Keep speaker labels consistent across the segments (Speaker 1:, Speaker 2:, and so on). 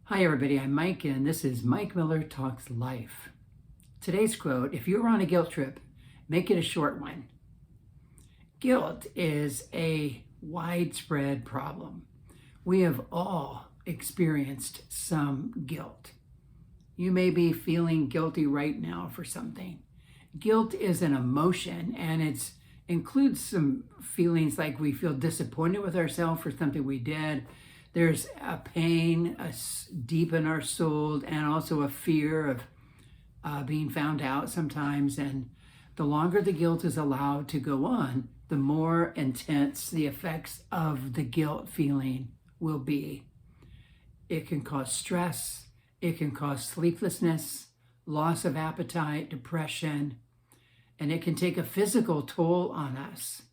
Speaker 1: Hi, everybody. I'm Mike, and this is Mike Miller Talks Life. Today's quote: if you're on a guilt trip, make it a short one. Guilt is a widespread problem. We have all experienced some guilt. You may be feeling guilty right now for something. Guilt is an emotion, and it includes some feelings like we feel disappointed with ourselves for something we did. There's a pain deep in our soul, and also a fear of being found out sometimes. And the longer the guilt is allowed to go on, the more intense the effects of the guilt feeling will be. It can cause stress, it can cause sleeplessness, loss of appetite, depression, and it can take a physical toll on us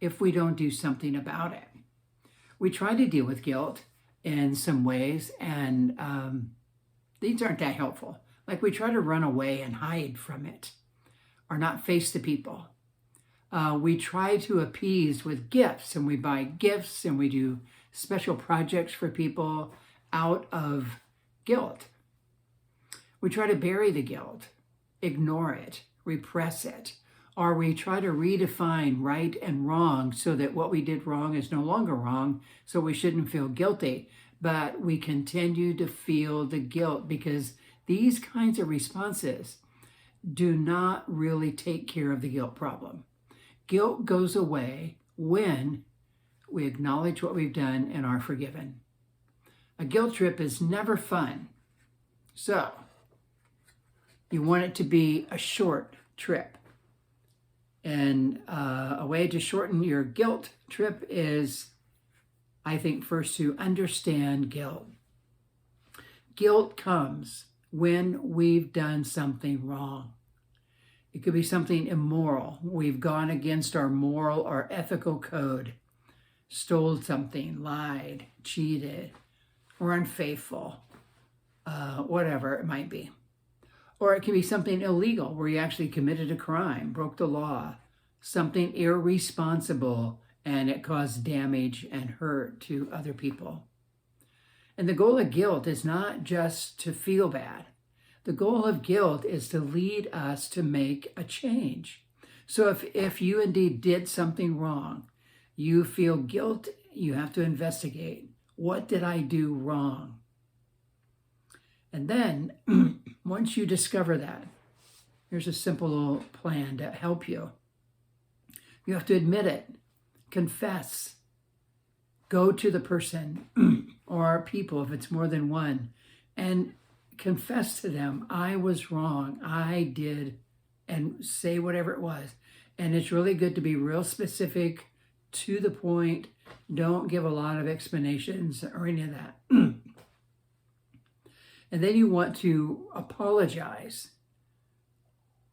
Speaker 1: if we don't do something about it. We try to deal with guilt in some ways, and these aren't that helpful. Like, we try to run away and hide from it or not face the people. We try to appease with gifts, and we buy gifts and we do special projects for people out of guilt. We try to bury the guilt, ignore it, repress it, or we try to redefine right and wrong so that what we did wrong is no longer wrong, so we shouldn't feel guilty. But we continue to feel the guilt because these kinds of responses do not really take care of the guilt problem. Guilt goes away when we acknowledge what we've done and are forgiven. A guilt trip is never fun. So you want it to be a short trip. And a way to shorten your guilt trip is, I think, first to understand guilt. Guilt comes when we've done something wrong. It could be something immoral. We've gone against our moral or ethical code, stole something, lied, cheated, or unfaithful, whatever it might be. Or it can be something illegal where you actually committed a crime, broke the law, something irresponsible, and it caused damage and hurt to other people. And the goal of guilt is not just to feel bad. The goal of guilt is to lead us to make a change. So if you indeed did something wrong, you feel guilt, you have to investigate. What did I do wrong? And then, once you discover that, here's a simple little plan to help you. You have to admit it, confess, go to the person or people, if it's more than one, and confess to them, I was wrong, I did, and say whatever it was. And it's really good to be real specific, to the point. Don't give a lot of explanations or any of that. And then you want to apologize.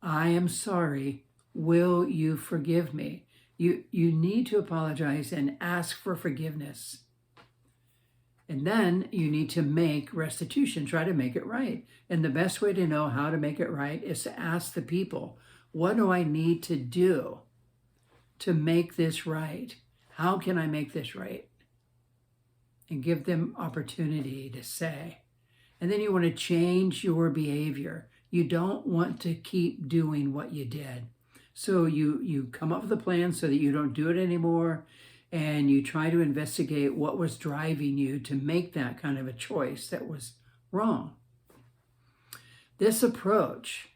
Speaker 1: I am sorry. Will you forgive me? You need to apologize and ask for forgiveness. And then you need to make restitution. Try to make it right. And the best way to know how to make it right is to ask the people, what do I need to do to make this right? How can I make this right? And give them opportunity to say. And then you want to change your behavior. You don't want to keep doing what you did. So you come up with a plan so that you don't do it anymore, and you try to investigate what was driving you to make that kind of a choice that was wrong. This approach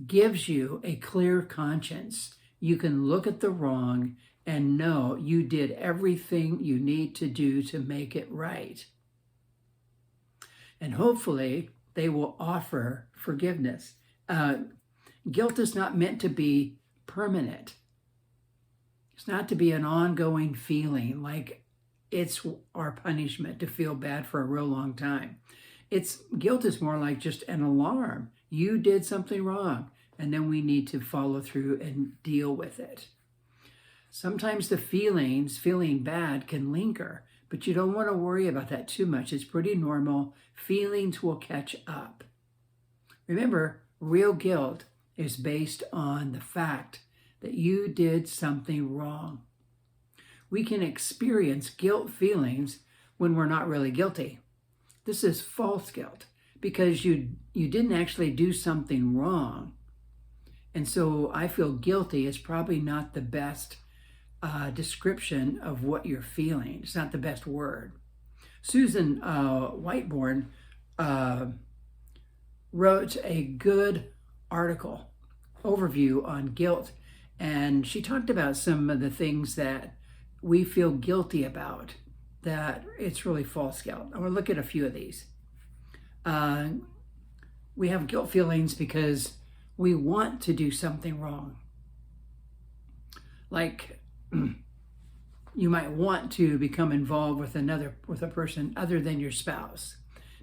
Speaker 1: gives you a clear conscience. You can look at the wrong and know you did everything you need to do to make it right. And hopefully they will offer forgiveness. Guilt is not meant to be permanent. It's not to be an ongoing feeling like it's our punishment to feel bad for a real long time. Guilt is more like just an alarm. You did something wrong, and then we need to follow through and deal with it. Sometimes the feeling bad, can linger, but you don't want to worry about that too much. It's pretty normal. Feelings will catch up. Remember, real guilt is based on the fact that you did something wrong. We can experience guilt feelings when we're not really guilty. This is false guilt because you didn't actually do something wrong. And so I feel guilty is probably not the best description of what you're feeling. It's not the best word. Susan Whiteborn wrote a good article overview on guilt, and she talked about some of the things that we feel guilty about, that it's really false guilt. I want to look at a few of these. We have guilt feelings because we want to do something wrong. Like you might want to become involved with a person other than your spouse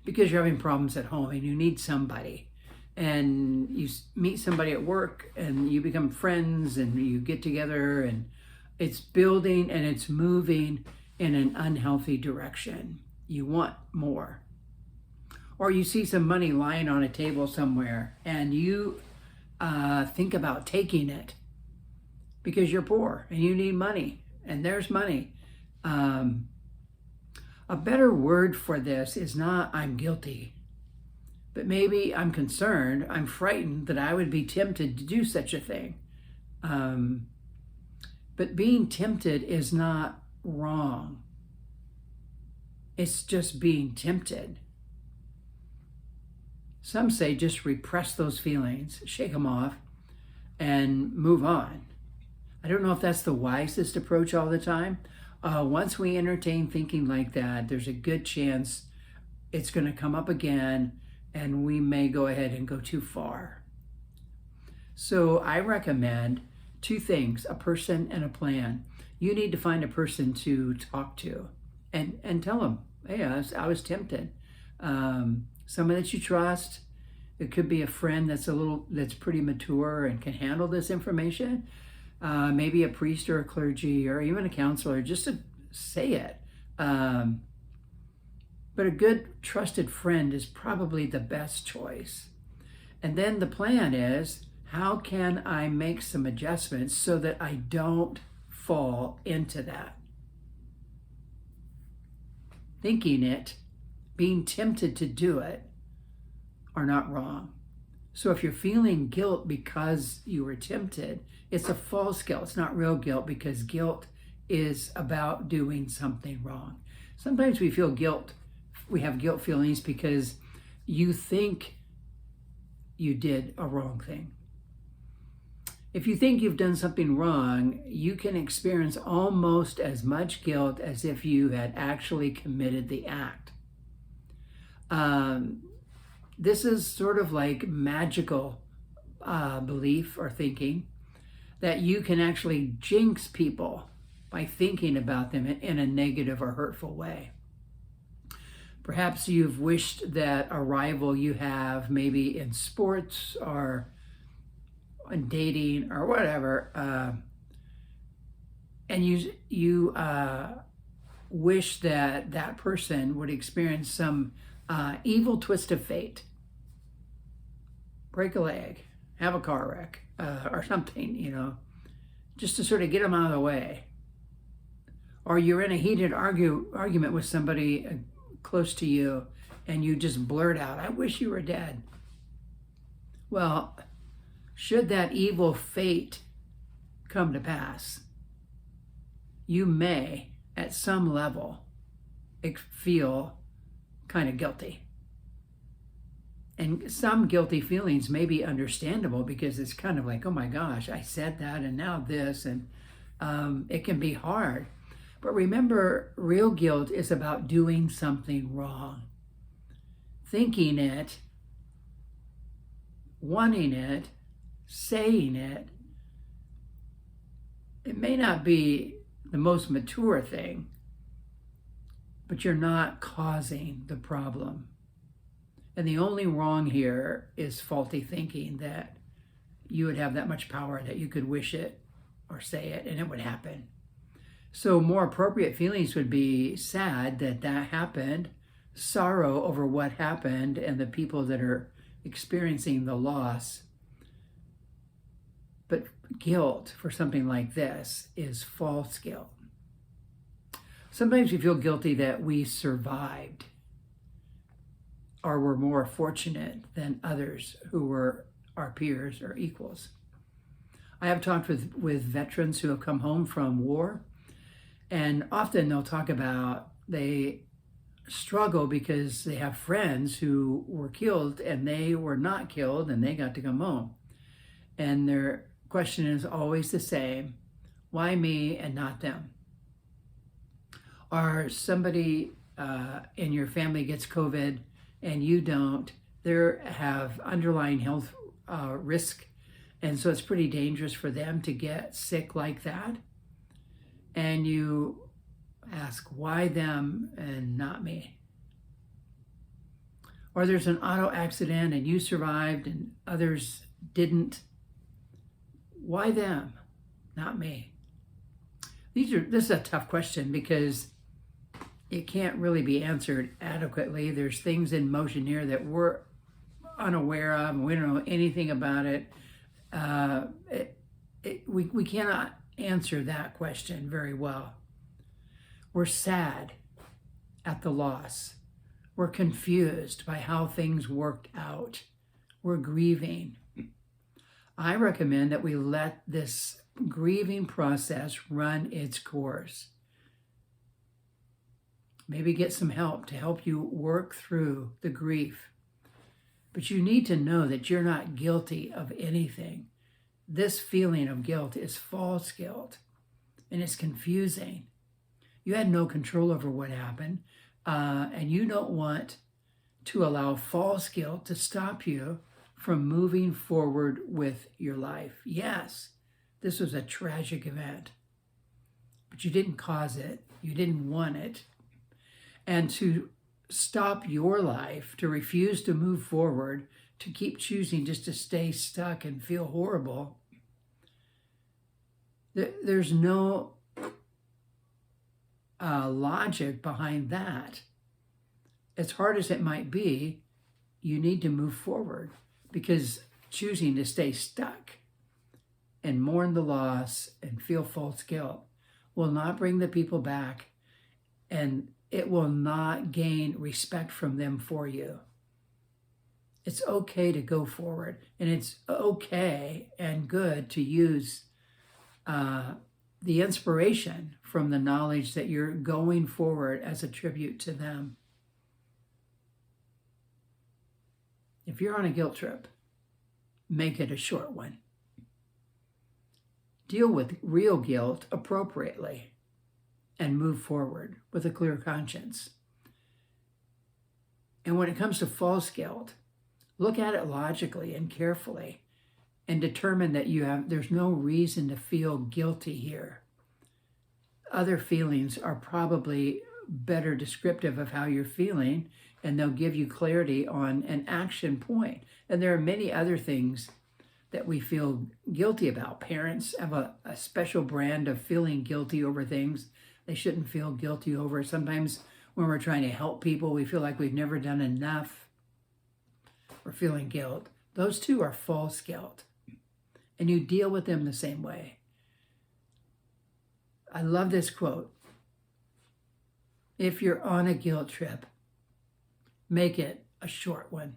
Speaker 1: because you're having problems at home and you need somebody. And you meet somebody at work and you become friends and you get together and it's building and it's moving in an unhealthy direction. You want more. Or you see some money lying on a table somewhere and you think about taking it because you're poor and you need money and there's money. A better word for this is not I'm guilty, but maybe I'm concerned, I'm frightened that I would be tempted to do such a thing. But being tempted is not wrong. It's just being tempted. Some say just repress those feelings, shake them off, and move on. I don't know if that's the wisest approach all the time. Once we entertain thinking like that, there's a good chance it's going to come up again and we may go ahead and go too far. So I recommend two things, a person and a plan. You need to find a person to talk to and tell them, hey, I was tempted. Someone that you trust. It could be a friend that's pretty mature and can handle this information. Maybe a priest or a clergy or even a counselor, just to say it. But a good trusted friend is probably the best choice. And then the plan is, how can I make some adjustments so that I don't fall into that? Thinking it, being tempted to do it, are not wrong. So if you're feeling guilt because you were tempted, it's a false guilt. It's not real guilt because guilt is about doing something wrong. Sometimes we feel guilt. We have guilt feelings because you think you did a wrong thing. If you think you've done something wrong, you can experience almost as much guilt as if you had actually committed the act. This is sort of like magical belief or thinking that you can actually jinx people by thinking about them in a negative or hurtful way. Perhaps you've wished that a rival you have, maybe in sports or in dating or whatever, and you wish that that person would experience some evil twist of fate, break a leg, have a car wreck, or something, just to sort of get them out of the way. Or you're in a heated argument with somebody close to you and you just blurt out, I wish you were dead. Well, should that evil fate come to pass, you may, at some level, feel kind of guilty. And some guilty feelings may be understandable because it's kind of like, oh my gosh, I said that and now this, and it can be hard. But remember, real guilt is about doing something wrong. Thinking it, wanting it, saying it. It may not be the most mature thing, but you're not causing the problem. And the only wrong here is faulty thinking that you would have that much power that you could wish it or say it and it would happen. So more appropriate feelings would be sad that happened, sorrow over what happened and the people that are experiencing the loss. But guilt for something like this is false guilt. Sometimes we feel guilty that we survived. or were more fortunate than others who were our peers or equals. I have talked with veterans who have come home from war, and often they'll talk about they struggle because they have friends who were killed and they were not killed and they got to come home. And their question is always the same: why me and not them? Or somebody in your family gets COVID and you don't, they have underlying health risk, and so it's pretty dangerous for them to get sick like that. And you ask, why them and not me? Or there's an auto accident and you survived and others didn't. Why them, not me? This is a tough question because it can't really be answered adequately. There's things in motion here that we're unaware of. We don't know anything about it. We cannot answer that question very well. We're sad at the loss. We're confused by how things worked out. We're grieving. I recommend that we let this grieving process run its course. Maybe get some help to help you work through the grief. But you need to know that you're not guilty of anything. This feeling of guilt is false guilt, and it's confusing. You had no control over what happened, and you don't want to allow false guilt to stop you from moving forward with your life. Yes, this was a tragic event, but you didn't cause it. You didn't want it. And to stop your life, to refuse to move forward, to keep choosing just to stay stuck and feel horrible, there's no logic behind that. As hard as it might be, you need to move forward, because choosing to stay stuck and mourn the loss and feel false guilt will not bring the people back, and it will not gain respect from them for you. It's okay to go forward, and it's okay and good to use the inspiration from the knowledge that you're going forward as a tribute to them. If you're on a guilt trip, make it a short one. Deal with real guilt appropriately and move forward with a clear conscience. And when it comes to false guilt, look at it logically and carefully and determine that there's no reason to feel guilty here. Other feelings are probably better descriptive of how you're feeling, and they'll give you clarity on an action point. And there are many other things that we feel guilty about. Parents have a special brand of feeling guilty over things they shouldn't feel guilty over. Sometimes when we're trying to help people, we feel like we've never done enough. We're feeling guilt. Those two are false guilt, and you deal with them the same way. I love this quote. If you're on a guilt trip, make it a short one.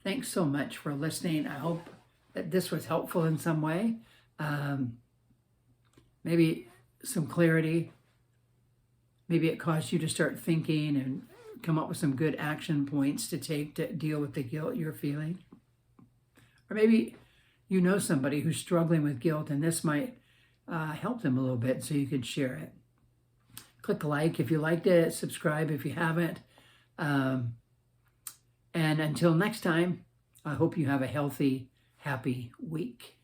Speaker 1: Thanks so much for listening. I hope that this was helpful in some way. Maybe some clarity. Maybe it caused you to start thinking and come up with some good action points to take to deal with the guilt you're feeling. Or maybe you know somebody who's struggling with guilt, and this might help them a little bit, so you can share it. Click like if you liked it, subscribe if you haven't. And until next time, I hope you have a healthy, happy week.